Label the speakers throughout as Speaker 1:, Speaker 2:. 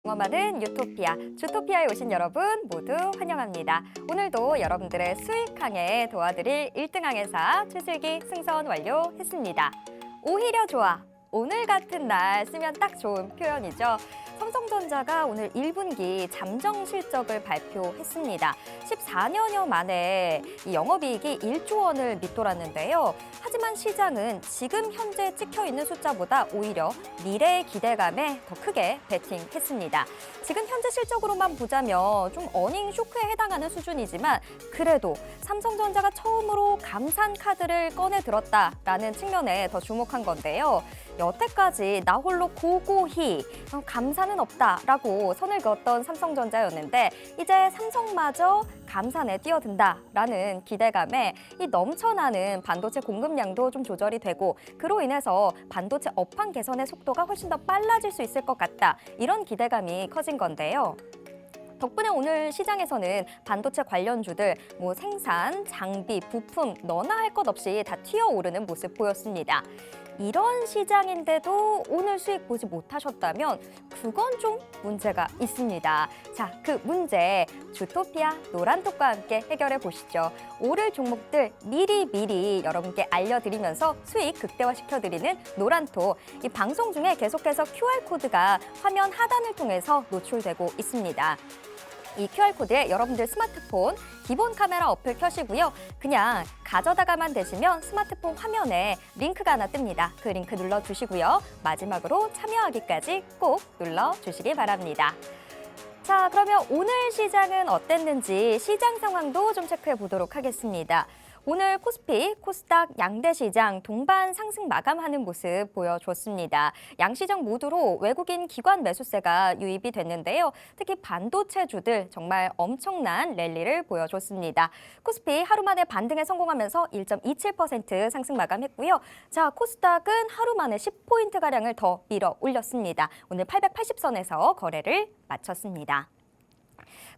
Speaker 1: 경험하는 유토피아, 주토피아에 오신 여러분 모두 환영합니다. 오늘도 여러분들의 수익항에 도와드릴 1등항해사 최슬기 승선 완료했습니다. 오히려 좋아, 오늘 같은 날 쓰면 딱 좋은 표현이죠. 삼성전자가 오늘 1분기 잠정 실적을 발표했습니다. 14년여 만에 이 영업이익이 1조 원을 밑돌았는데요. 하지만 시장은 지금 현재 찍혀있는 숫자보다 오히려 미래의 기대감에 더 크게 베팅했습니다. 지금 현재 실적으로만 보자면 좀 어닝 쇼크에 해당하는 수준이지만 그래도 삼성전자가 처음으로 감산 카드를 꺼내 들었다라는 측면에 더 주목한 건데요. 여태까지 나 홀로 고고히 감산은 없다라고 선을 그었던 삼성전자였는데 이제 삼성마저 감산에 뛰어든다라는 기대감에 이 넘쳐나는 반도체 공급량도 좀 조절이 되고 그로 인해서 반도체 업황 개선의 속도가 훨씬 더 빨라질 수 있을 것 같다. 이런 기대감이 커진 건데요. 덕분에 오늘 시장에서는 반도체 관련주들 생산, 장비, 부품 너나 할 것 없이 다 튀어오르는 모습 보였습니다. 이런 시장인데도 오늘 수익 보지 못하셨다면 그건 좀 문제가 있습니다. 자, 그 문제 주토피아 노란톡과 함께 해결해 보시죠. 오를 종목들 미리 여러분께 알려드리면서 수익 극대화시켜드리는 노란톡. 이 방송 중에 계속해서 QR코드가 화면 하단을 통해서 노출되고 있습니다. 이 QR코드에 여러분들 스마트폰 기본 카메라 어플 켜시고요. 그냥 가져다가만 되시면 스마트폰 화면에 링크가 하나 뜹니다. 그 링크 눌러주시고요. 마지막으로 참여하기까지 꼭 눌러주시기 바랍니다. 자, 그러면 오늘 시장은 어땠는지 시장 상황도 좀 체크해 보도록 하겠습니다. 오늘 코스피, 코스닥 양대 시장 동반 상승 마감하는 모습 보여줬습니다. 양시장 모두로 외국인 기관 매수세가 유입이 됐는데요. 특히 반도체주들 정말 엄청난 랠리를 보여줬습니다. 코스피 하루 만에 반등에 성공하면서 1.27% 상승 마감했고요. 자, 코스닥은 하루 만에 10포인트가량을 더 밀어 올렸습니다. 오늘 880선에서 거래를 마쳤습니다.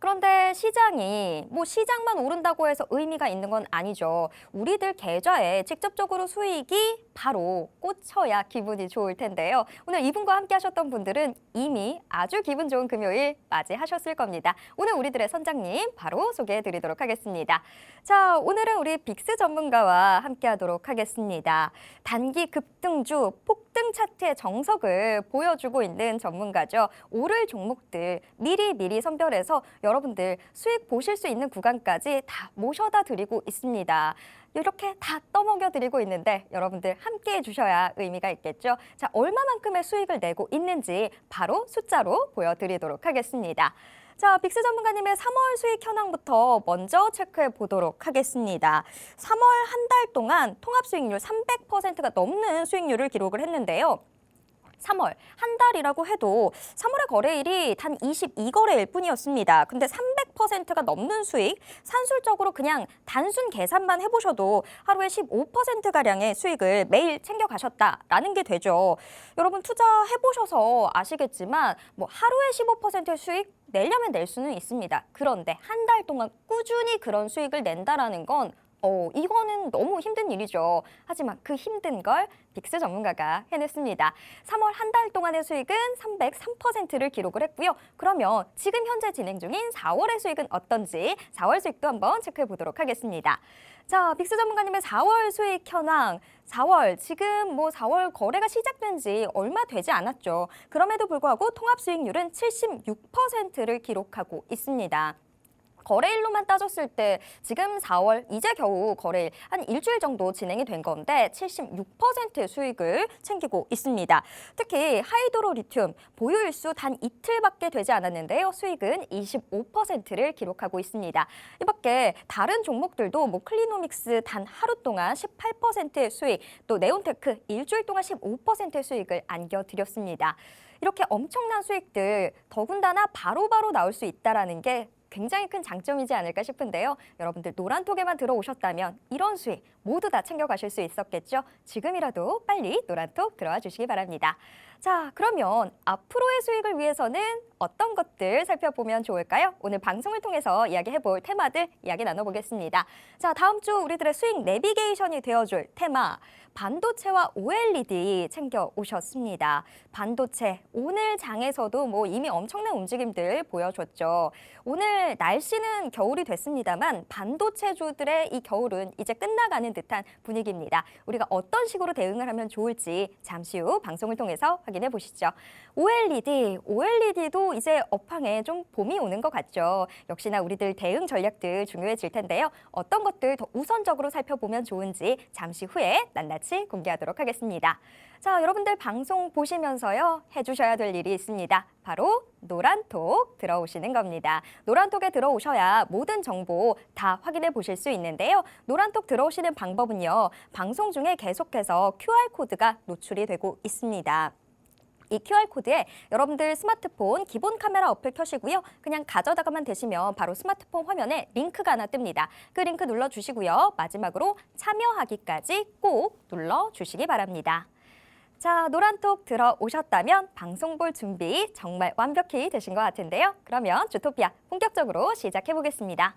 Speaker 1: 그런데 시장이 시장만 오른다고 해서 의미가 있는 건 아니죠. 우리들 계좌에 직접적으로 수익이 바로 꽂혀야 기분이 좋을 텐데요. 오늘 이분과 함께 하셨던 분들은 이미 아주 기분 좋은 금요일 맞이하셨을 겁니다. 오늘 우리들의 선장님 바로 소개해드리도록 하겠습니다. 자, 오늘은 우리 빅스 전문가와 함께 하도록 하겠습니다. 단기 급등주 폭등 차트의 정석을 보여주고 있는 전문가죠. 오를 종목들 미리 선별해서 여러분들 수익 보실 수 있는 구간까지 다 모셔다 드리고 있습니다. 이렇게 다 떠먹여 드리고 있는데 여러분들 함께 해주셔야 의미가 있겠죠. 자, 얼마만큼의 수익을 내고 있는지 바로 숫자로 보여드리도록 하겠습니다. 자, 빅스 전문가님의 3월 수익 현황부터 먼저 체크해 보도록 하겠습니다. 3월 한 달 동안 통합 수익률 300%가 넘는 수익률을 기록을 했는데요. 3월 한 달이라고 해도 3월의 거래일이 단 22거래일 뿐이었습니다. 근데 300%가 넘는 수익, 산술적으로 그냥 단순 계산만 해보셔도 하루에 15%가량의 수익을 매일 챙겨가셨다라는 게 되죠. 여러분 투자해보셔서 아시겠지만 하루에 15%의 수익 내려면 낼 수는 있습니다. 그런데 한 달 동안 꾸준히 그런 수익을 낸다라는 건 이거는 너무 힘든 일이죠. 하지만 그 힘든 걸 빅스 전문가가 해냈습니다. 3월 한 달 동안의 수익은 303%를 기록을 했고요. 그러면 지금 현재 진행 중인 4월의 수익은 어떤지 4월 수익도 한번 체크해 보도록 하겠습니다. 자, 빅스 전문가님의 4월 수익 현황. 4월, 지금 4월 거래가 시작된 지 얼마 되지 않았죠. 그럼에도 불구하고 통합 수익률은 76%를 기록하고 있습니다. 거래일로만 따졌을 때 지금 4월 이제 겨우 거래일 한 일주일 정도 진행이 된 건데 76%의 수익을 챙기고 있습니다. 특히 하이드로 리튬 보유일수 단 이틀밖에 되지 않았는데요. 수익은 25%를 기록하고 있습니다. 이 밖에 다른 종목들도 클리노믹스 단 하루 동안 18%의 수익, 또 네온테크 일주일 동안 15%의 수익을 안겨드렸습니다. 이렇게 엄청난 수익들 더군다나 바로바로 나올 수 있다는 게 굉장히 큰 장점이지 않을까 싶은데요. 여러분들 노란톡에만 들어오셨다면 이런 수익 모두 다 챙겨가실 수 있었겠죠? 지금이라도 빨리 노란톡 들어와 주시기 바랍니다. 자, 그러면 앞으로의 수익을 위해서는 어떤 것들 살펴보면 좋을까요? 오늘 방송을 통해서 이야기해볼 테마들 이야기 나눠보겠습니다. 자, 다음 주 우리들의 수익 내비게이션이 되어줄 테마, 반도체와 OLED 챙겨오셨습니다. 반도체, 오늘 장에서도 뭐 이미 엄청난 움직임들 보여줬죠. 오늘 날씨는 겨울이 됐습니다만 반도체주들의 이 겨울은 이제 끝나가는 듯한 분위기입니다. 우리가 어떤 식으로 대응을 하면 좋을지 잠시 후 방송을 통해서 확인해 보시죠. OLED도 이제 업황에 좀 봄이 오는 것 같죠. 역시나 우리들 대응 전략들 중요해질 텐데요. 어떤 것들 더 우선적으로 살펴보면 좋은지 잠시 후에 낱낱이 공개하도록 하겠습니다. 자, 여러분들 방송 보시면서요, 해주셔야 될 일이 있습니다. 바로 노란톡 들어오시는 겁니다. 노란톡에 들어오셔야 모든 정보 다 확인해 보실 수 있는데요. 노란톡 들어오시는 방법은요, 방송 중에 계속해서 QR코드가 노출이 되고 있습니다. 이 QR코드에 여러분들 스마트폰 기본 카메라 어플 켜시고요. 그냥 가져다가만 되시면 바로 스마트폰 화면에 링크가 하나 뜹니다. 그 링크 눌러주시고요. 마지막으로 참여하기까지 꼭 눌러주시기 바랍니다. 자, 노란톡 들어오셨다면 방송 볼 준비 정말 완벽히 되신 것 같은데요. 그러면 주토피아 본격적으로 시작해 보겠습니다.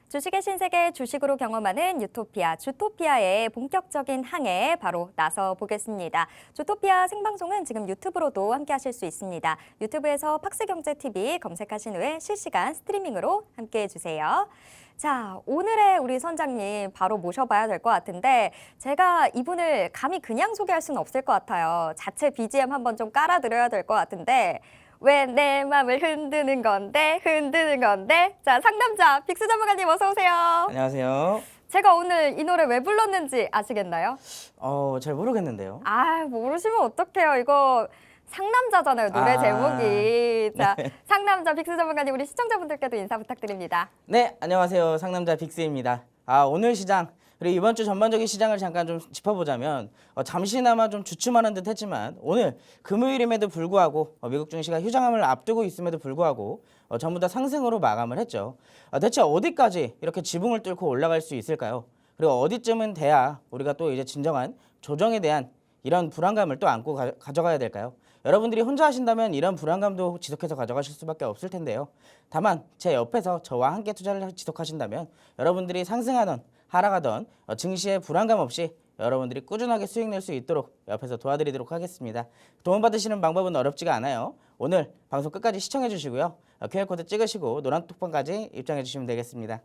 Speaker 1: 주식의 신세계 주식으로 경험하는 유토피아, 주토피아의 본격적인 항해 바로 나서 보겠습니다. 주토피아 생방송은 지금 유튜브로도 함께 하실 수 있습니다. 유튜브에서 팍스경제TV 검색하신 후에 실시간 스트리밍으로 함께 해주세요. 자, 오늘의 우리 선장님 바로 모셔봐야 될 것 같은데 제가 이분을 감히 그냥 소개할 수는 없을 것 같아요. 자체 BGM 한번 좀 깔아드려야 될 것 같은데 왜 내 맘을 흔드는 건데 자, 상담자 빅스 전문가님 어서 오세요.
Speaker 2: 안녕하세요.
Speaker 1: 제가 오늘 이 노래 왜 불렀는지 아시겠나요?
Speaker 2: 잘 모르겠는데요.
Speaker 1: 아, 모르시면 어떡해요. 이거 상남자잖아요, 노래 제목이. 자,
Speaker 2: 네.
Speaker 1: 상남자 빅스 전문가님 우리 시청자분들께도 인사 부탁드립니다.
Speaker 2: 네, 안녕하세요. 상남자 빅스입니다. 오늘 시장 그리고 이번 주 전반적인 시장을 잠깐 좀 짚어보자면 잠시나마 좀 주춤하는 듯 했지만 오늘 금요일임에도 불구하고 미국 증시가 휴장함을 앞두고 있음에도 불구하고 전부 다 상승으로 마감을 했죠. 대체 어디까지 이렇게 지붕을 뚫고 올라갈 수 있을까요? 그리고 어디쯤은 돼야 우리가 또 이제 진정한 조정에 대한 이런 불안감을 또 안고 가져가야 될까요? 여러분들이 혼자 하신다면 이런 불안감도 지속해서 가져가실 수밖에 없을 텐데요. 다만 제 옆에서 저와 함께 투자를 지속하신다면 여러분들이 상승하던 하락하던 증시에 불안감 없이 여러분들이 꾸준하게 수익 낼 수 있도록 옆에서 도와드리도록 하겠습니다. 도움받으시는 방법은 어렵지가 않아요. 오늘 방송 끝까지 시청해 주시고요. QR코드 찍으시고 노란 톡방까지 입장해 주시면 되겠습니다.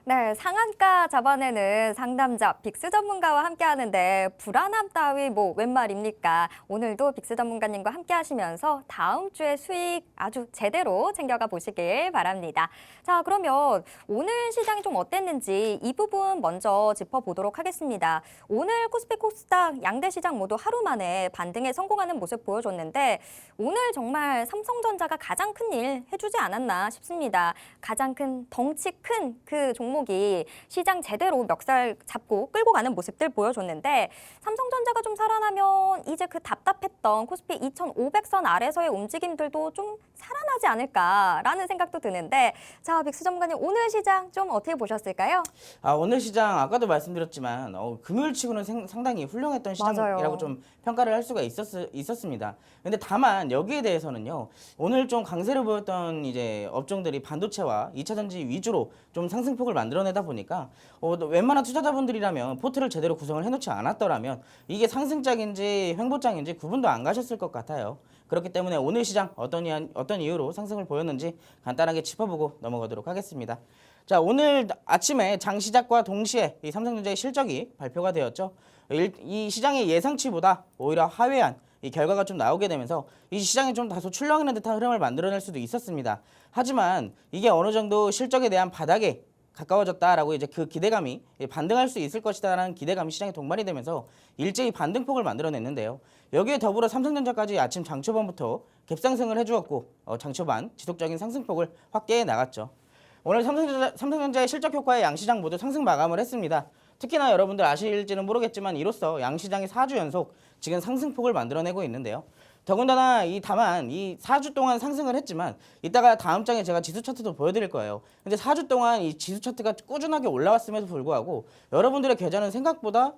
Speaker 1: 네, 상한가 잡아내는 상담자 빅스 전문가와 함께 하는데 불안함 따위 뭐 웬 말입니까? 오늘도 빅스 전문가님과 함께 하시면서 다음 주에 수익 아주 제대로 챙겨가 보시길 바랍니다. 자, 그러면 오늘 시장이 좀 어땠는지 이 부분 먼저 짚어보도록 하겠습니다. 오늘 코스피 코스닥 양대 시장 모두 하루 만에 반등에 성공하는 모습 보여줬는데 오늘 정말 삼성전자가 가장 큰 일 해주지 않았나 싶습니다. 가장 큰 덩치 큰 그 종목 종목이 시장 제대로 멱살 잡고 끌고 가는 모습들 보여줬는데 삼성전자가 좀 살아나면 이제 그 답답했던 코스피 2,500선 아래서의 움직임들도 좀 살아나지 않을까라는 생각도 드는데 자, 빅스 전문가님 오늘 시장 좀 어떻게 보셨을까요?
Speaker 2: 오늘 시장 아까도 말씀드렸지만 금요일치고는 상당히 훌륭했던 시장이라고
Speaker 1: 맞아요.
Speaker 2: 좀 평가를 할 수가 있었습니다. 근데 다만 여기에 대해서는요. 오늘 좀 강세를 보였던 이제 업종들이 반도체와 2차 전지 위주로 좀 상승폭을 만들어내다 보니까 웬만한 투자자분들이라면 포트를 제대로 구성을 해놓지 않았더라면 이게 상승장인지 횡보장인지 구분도 안 가셨을 것 같아요. 그렇기 때문에 오늘 시장 어떤 이유로 상승을 보였는지 간단하게 짚어보고 넘어가도록 하겠습니다. 자, 오늘 아침에 장 시작과 동시에 이 삼성전자의 실적이 발표가 되었죠. 이 시장의 예상치보다 오히려 하회한 이 결과가 좀 나오게 되면서 이 시장이 좀 다소 출렁이는 듯한 흐름을 만들어낼 수도 있었습니다. 하지만 이게 어느 정도 실적에 대한 바닥에 가까워졌다라고 이제 그 기대감이 반등할 수 있을 것이다라는 기대감이 시장에 동반이 되면서 일제히 반등폭을 만들어냈는데요. 여기에 더불어 삼성전자까지 아침 장초반부터 갭상승을 해주었고 장초반 지속적인 상승폭을 확대해 나갔죠. 오늘 삼성전자의 실적 효과에 양시장 모두 상승 마감을 했습니다. 특히나 여러분들 아실지는 모르겠지만 이로써 양시장이 4주 연속 지금 상승폭을 만들어내고 있는데요. 더군다나 다만 이 4주 동안 상승을 했지만 이따가 다음 장에 제가 지수 차트도 보여드릴 거예요. 근데 4주 동안 이 지수 차트가 꾸준하게 올라왔음에도 불구하고 여러분들의 계좌는 생각보다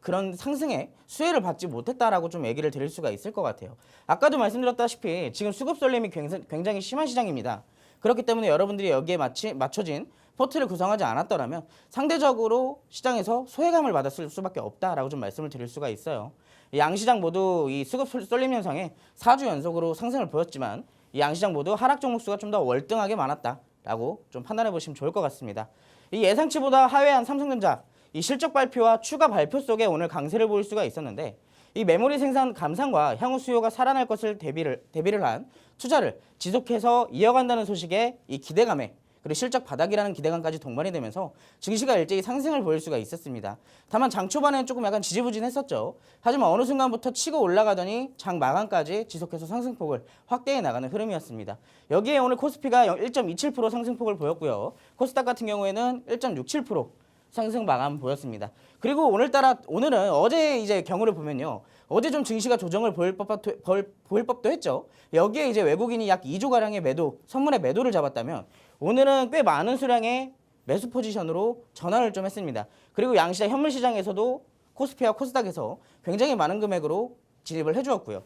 Speaker 2: 그런 상승에 수혜를 받지 못했다라고 좀 얘기를 드릴 수가 있을 것 같아요. 아까도 말씀드렸다시피 지금 수급 쏠림이 굉장히 심한 시장입니다. 그렇기 때문에 여러분들이 여기에 맞춰진 포트를 구성하지 않았더라면 상대적으로 시장에서 소외감을 받았을 수밖에 없다라고 좀 말씀을 드릴 수가 있어요. 양시장 모두 이 수급 쏠림 현상에 4주 연속으로 상승을 보였지만 이 양시장 모두 하락 종목 수가 좀 더 월등하게 많았다라고 좀 판단해 보시면 좋을 것 같습니다. 이 예상치보다 하회한 삼성전자 이 실적 발표와 추가 발표 속에 오늘 강세를 보일 수가 있었는데 이 메모리 생산 감산과 향후 수요가 살아날 것을 대비를 한 투자를 지속해서 이어간다는 소식에 이 기대감에 그리고 실적 바닥이라는 기대감까지 동반이 되면서 증시가 일제히 상승을 보일 수가 있었습니다. 다만 장 초반에는 조금 약간 지지부진했었죠. 하지만 어느 순간부터 치고 올라가더니 장 마감까지 지속해서 상승폭을 확대해 나가는 흐름이었습니다. 여기에 오늘 코스피가 1.27% 상승폭을 보였고요. 코스닥 같은 경우에는 1.67% 상승 마감 보였습니다. 그리고 오늘은 어제 이제 경우를 보면요. 어제 좀 증시가 조정을 보일 법도 했죠. 여기에 이제 외국인이 약 2조 가량의 선물의 매도를 잡았다면 오늘은 꽤 많은 수량의 매수 포지션으로 전환을 좀 했습니다. 그리고 양시장 현물시장에서도 코스피와 코스닥에서 굉장히 많은 금액으로 진입을 해주었고요.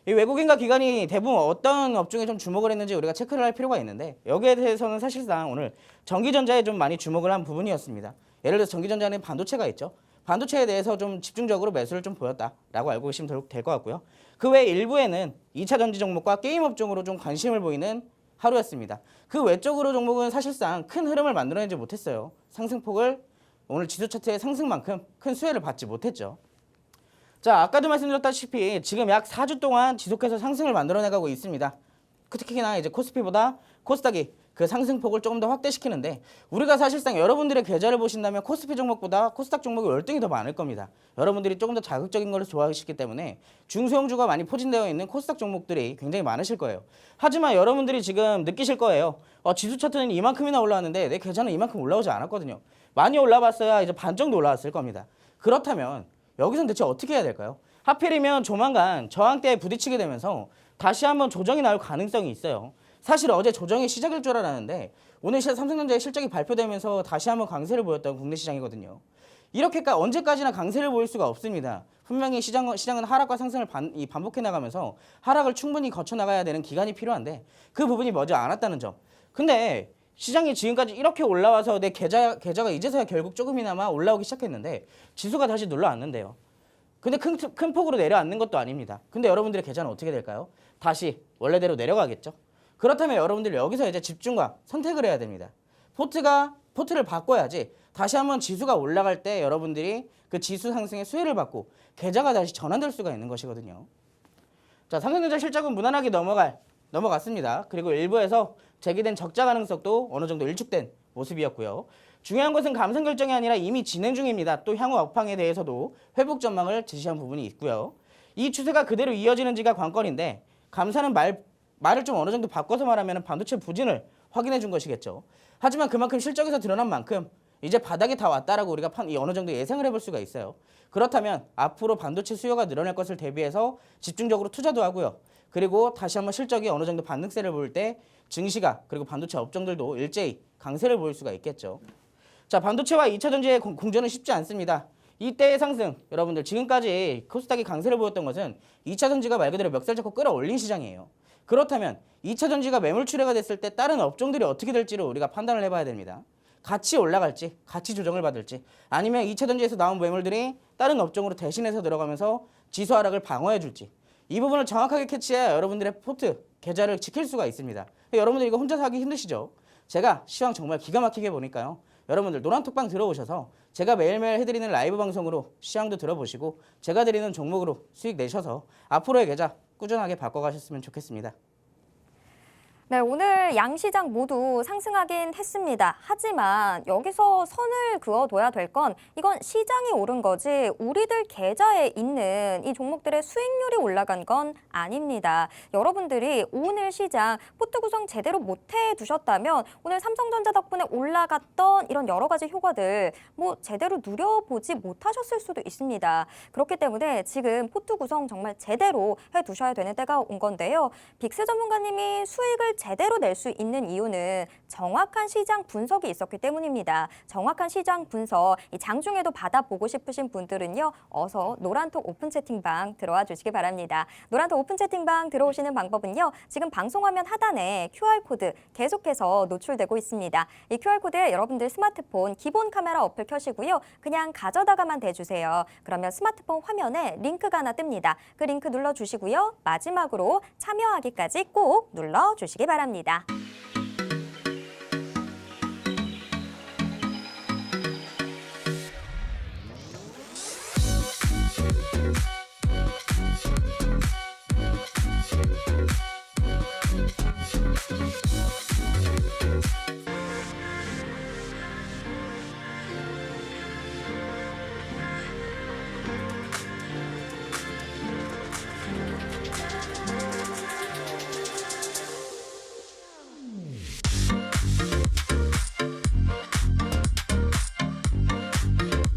Speaker 2: 이 외국인과 기관이 대부분 어떤 업종에 좀 주목을 했는지 우리가 체크를 할 필요가 있는데 여기에 대해서는 사실상 오늘 전기전자에 좀 많이 주목을 한 부분이었습니다. 예를 들어서 전기전자는 반도체가 있죠. 반도체에 대해서 좀 집중적으로 매수를 좀 보였다라고 알고 계시면 될 것 같고요. 그 외 일부에는 2차 전지 종목과 게임 업종으로 좀 관심을 보이는 하루였습니다. 그 외적으로 종목은 사실상 큰 흐름을 만들어내지 못했어요. 상승폭을 오늘 지수 차트의 상승만큼 큰 수혜를 받지 못했죠. 자, 아까도 말씀드렸다시피 지금 약 4주 동안 지속해서 상승을 만들어내가고 있습니다. 특히나 이제 코스피보다 코스닥이 그 상승폭을 조금 더 확대시키는데 우리가 사실상 여러분들의 계좌를 보신다면 코스피 종목보다 코스닥 종목이 월등히 더 많을 겁니다. 여러분들이 조금 더 자극적인 것을 좋아하시기 때문에 중소형주가 많이 포진되어 있는 코스닥 종목들이 굉장히 많으실 거예요. 하지만 여러분들이 지금 느끼실 거예요. 지수 차트는 이만큼이나 올라왔는데 내 계좌는 이만큼 올라오지 않았거든요. 많이 올라봤어야 이제 반 정도 올라왔을 겁니다. 그렇다면 여기선 대체 어떻게 해야 될까요? 하필이면 조만간 저항대에 부딪히게 되면서 다시 한번 조정이 나올 가능성이 있어요. 사실 어제 조정의 시작일 줄 알았는데 오늘 삼성전자의 실적이 발표되면서 다시 한번 강세를 보였던 국내 시장이거든요. 이렇게까지 언제까지나 강세를 보일 수가 없습니다. 분명히 시장은 하락과 상승을 반복해 나가면서 하락을 충분히 거쳐 나가야 되는 기간이 필요한데 그 부분이 머지 않았다는 점. 근데 시장이 지금까지 이렇게 올라와서 내 계좌가 이제서야 결국 조금이나마 올라오기 시작했는데 지수가 다시 눌러앉는데요. 근데 큰 폭으로 내려앉는 것도 아닙니다. 근데 여러분들의 계좌는 어떻게 될까요? 다시 원래대로 내려가겠죠. 그렇다면 여러분들 여기서 이제 집중과 선택을 해야 됩니다. 포트를 바꿔야지 다시 한번 지수가 올라갈 때 여러분들이 그 지수 상승의 수혜를 받고 계좌가 다시 전환될 수가 있는 것이거든요. 자, 삼성전자 실적은 무난하게 넘어갔습니다. 그리고 일부에서 제기된 적자 가능성도 어느 정도 일축된 모습이었고요. 중요한 것은 감산 결정이 아니라 이미 진행 중입니다. 또 향후 업황에 대해서도 회복 전망을 제시한 부분이 있고요. 이 추세가 그대로 이어지는지가 관건인데 감사는 말을 좀 어느 정도 바꿔서 말하면 반도체 부진을 확인해 준 것이겠죠. 하지만 그만큼 실적에서 드러난 만큼 이제 바닥이 다 왔다라고 우리가 어느 정도 예상을 해볼 수가 있어요. 그렇다면 앞으로 반도체 수요가 늘어날 것을 대비해서 집중적으로 투자도 하고요. 그리고 다시 한번 실적이 어느 정도 반등세를 보일 때 증시가 그리고 반도체 업종들도 일제히 강세를 보일 수가 있겠죠. 자, 반도체와 2차 전지의 공존은 쉽지 않습니다. 이때의 상승, 여러분들 지금까지 코스닥이 강세를 보였던 것은 2차 전지가 말 그대로 멱살 잡고 끌어올린 시장이에요. 그렇다면 2차 전지가 매물 출회가 됐을 때 다른 업종들이 어떻게 될지를 우리가 판단을 해봐야 됩니다. 같이 올라갈지, 같이 조정을 받을지, 아니면 2차 전지에서 나온 매물들이 다른 업종으로 대신해서 들어가면서 지수 하락을 방어해 줄지, 이 부분을 정확하게 캐치해야 여러분들의 포트, 계좌를 지킬 수가 있습니다. 여러분들 이거 혼자서 하기 힘드시죠? 제가 시황 정말 기가 막히게 보니까요. 여러분들 노란톡방 들어오셔서 제가 매일매일 해드리는 라이브 방송으로 시황도 들어보시고 제가 드리는 종목으로 수익 내셔서 앞으로의 계좌 꾸준하게 바꿔가셨으면 좋겠습니다.
Speaker 1: 네, 오늘 양시장 모두 상승하긴 했습니다. 하지만 여기서 선을 그어둬야 될 건 이건 시장이 오른 거지 우리들 계좌에 있는 이 종목들의 수익률이 올라간 건 아닙니다. 여러분들이 오늘 시장 포트 구성 제대로 못해 두셨다면 오늘 삼성전자 덕분에 올라갔던 이런 여러 가지 효과들 뭐 제대로 누려보지 못하셨을 수도 있습니다. 그렇기 때문에 지금 포트 구성 정말 제대로 해 두셔야 되는 때가 온 건데요. 빅스 전문가님이 수익을 제대로 낼 수 있는 이유는 정확한 시장 분석이 있었기 때문입니다. 정확한 시장 분석, 이 장중에도 받아보고 싶으신 분들은요. 어서 노란톡 오픈 채팅방 들어와 주시기 바랍니다. 노란톡 오픈 채팅방 들어오시는 방법은요. 지금 방송화면 하단에 QR코드 계속해서 노출되고 있습니다. 이 QR코드에 여러분들 스마트폰 기본 카메라 어플 켜시고요. 그냥 가져다가만 대주세요. 그러면 스마트폰 화면에 링크가 하나 뜹니다. 그 링크 눌러주시고요. 마지막으로 참여하기까지 꼭 눌러주시기 바랍니다.